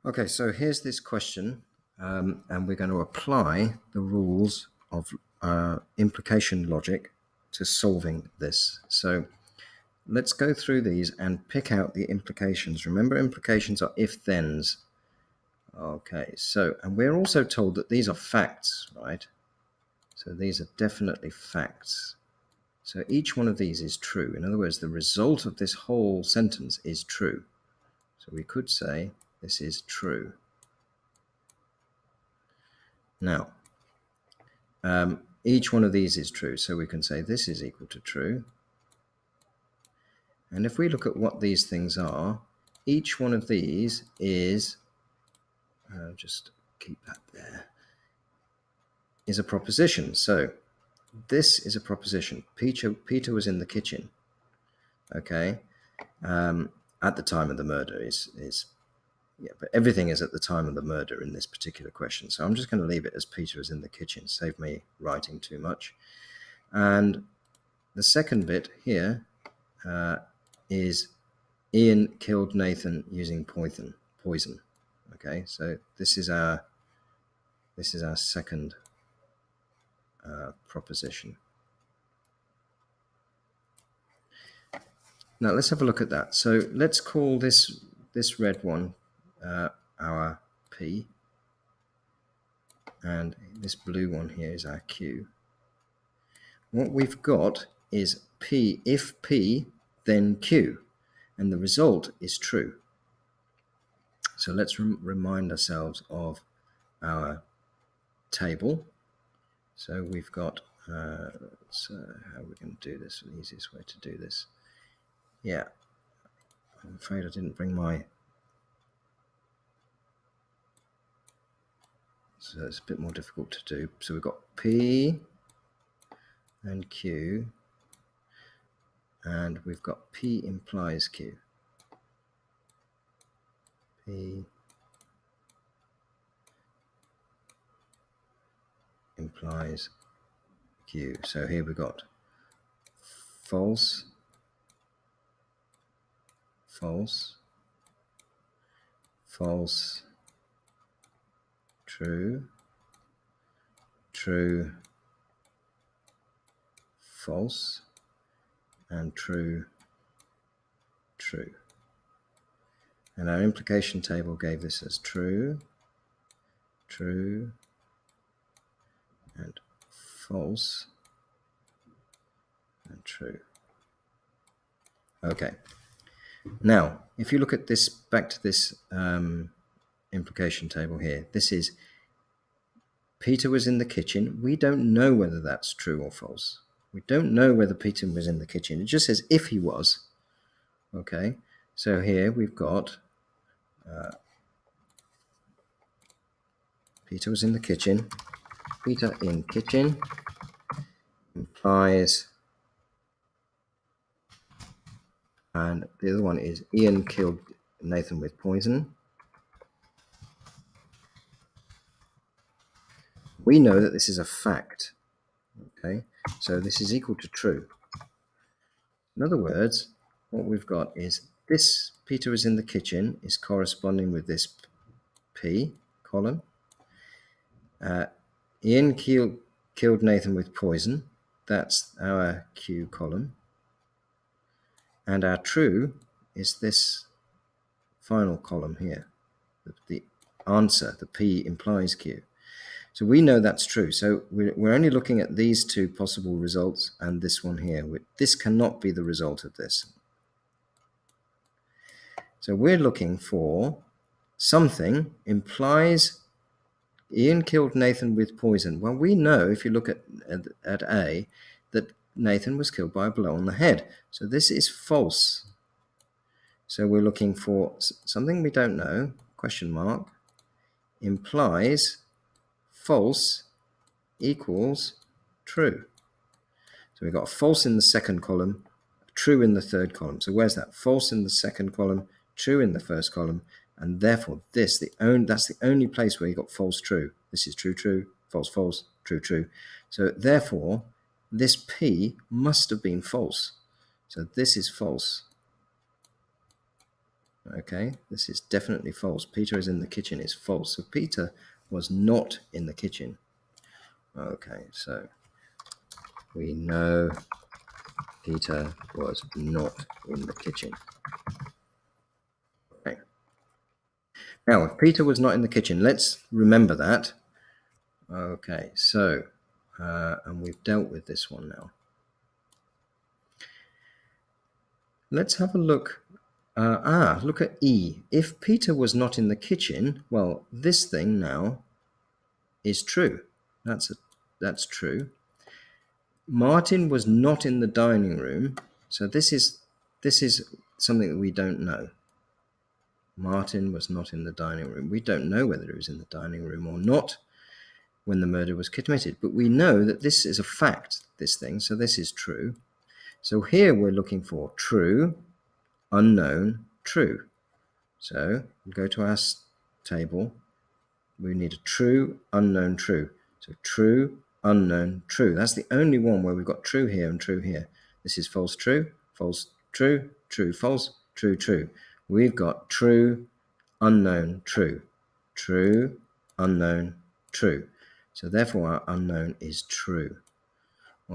Okay, so here's this question, and we're going to apply the rules of implication logic to solving this. So let's go through these and pick out the implications. Remember, implications are if-thens. Okay, so, and we're also told that these are facts, right? So these are definitely facts. So each one of these is true. In other words, the result of this whole sentence is true. So we could say this is true. Now, each one of these is true. So we can say this is equal to true. And if we look at what these things are, each one of these is, just keep that there, is a proposition. So this is a proposition. Peter was in the kitchen. Okay. At the time of the murder yeah, but everything is at the time of the murder in this particular question. So I'm just going to leave it as Peter was in the kitchen, save me writing too much. And the second bit here is Ian killed Nathan using poison. Okay, so this is our second proposition. Now let's have a look at that. So let's call this red one our P, and this blue one here is our Q. What we've got is P, if P, then Q, and the result is true. So let's remind ourselves of our table. So we've got, so how are we going to do this? The easiest way to do this. Yeah, I'm afraid I didn't bring my, so it's a bit more difficult to do. So we've got P and Q, and we've got P implies Q. P implies Q. So here we've got false, false, false, true, true, false, and true, true. And our implication table gave this as true, true, and false, and true. Okay. Now, if you look at this, back to this implication table here, this is Peter was in the kitchen. We don't know whether that's true or false. We don't know whether Peter was in the kitchen. It just says if he was. Okay, so here we've got Peter was in the kitchen. Peter in kitchen implies, and the other one is Ian killed Nathan with poison. We know that this is a fact. Okay, so this is equal to true. In other words, what we've got is this Peter was in the kitchen is corresponding with this P column. Ian killed Nathan with poison. That's our Q column. And our true is this final column here. The answer, the P implies Q. So we know that's true. So we're only looking at these two possible results and this one here. This cannot be the result of this. So we're looking for something implies Ian killed Nathan with poison. Well, we know if you look at A that Nathan was killed by a blow on the head. So this is false. So we're looking for something we don't know, question mark, implies false equals true. So we've got false in the second column, true in the third column. So where's that? False in the second column, true in the first column, and therefore that's the only place where you got false, true. This is true, true, false, false, true, true. So therefore, this P must have been false. So this is false. Okay, this is definitely false. Peter is in the kitchen is false. So Peter was not in the kitchen. Okay, so we know Peter was not in the kitchen. Okay. Now, if Peter was not in the kitchen, let's remember that. Okay, so, and we've dealt with this one now. Let's have a look. Look at E. If Peter was not in the kitchen, well, this thing now is true. That's true. Martin was not in the dining room, so this is something that we don't know. Martin was not in the dining room. We don't know whether he was in the dining room or not when the murder was committed, but we know that this is a fact, this thing, so this is true. So here we're looking for true, unknown, true. So we go to our table. We need a true, unknown, true. So true, unknown, true. That's the only one where we've got true here and true here. This is false, true, true, false, true, true. We've got true, unknown, true. True, unknown, true. So therefore our unknown is true.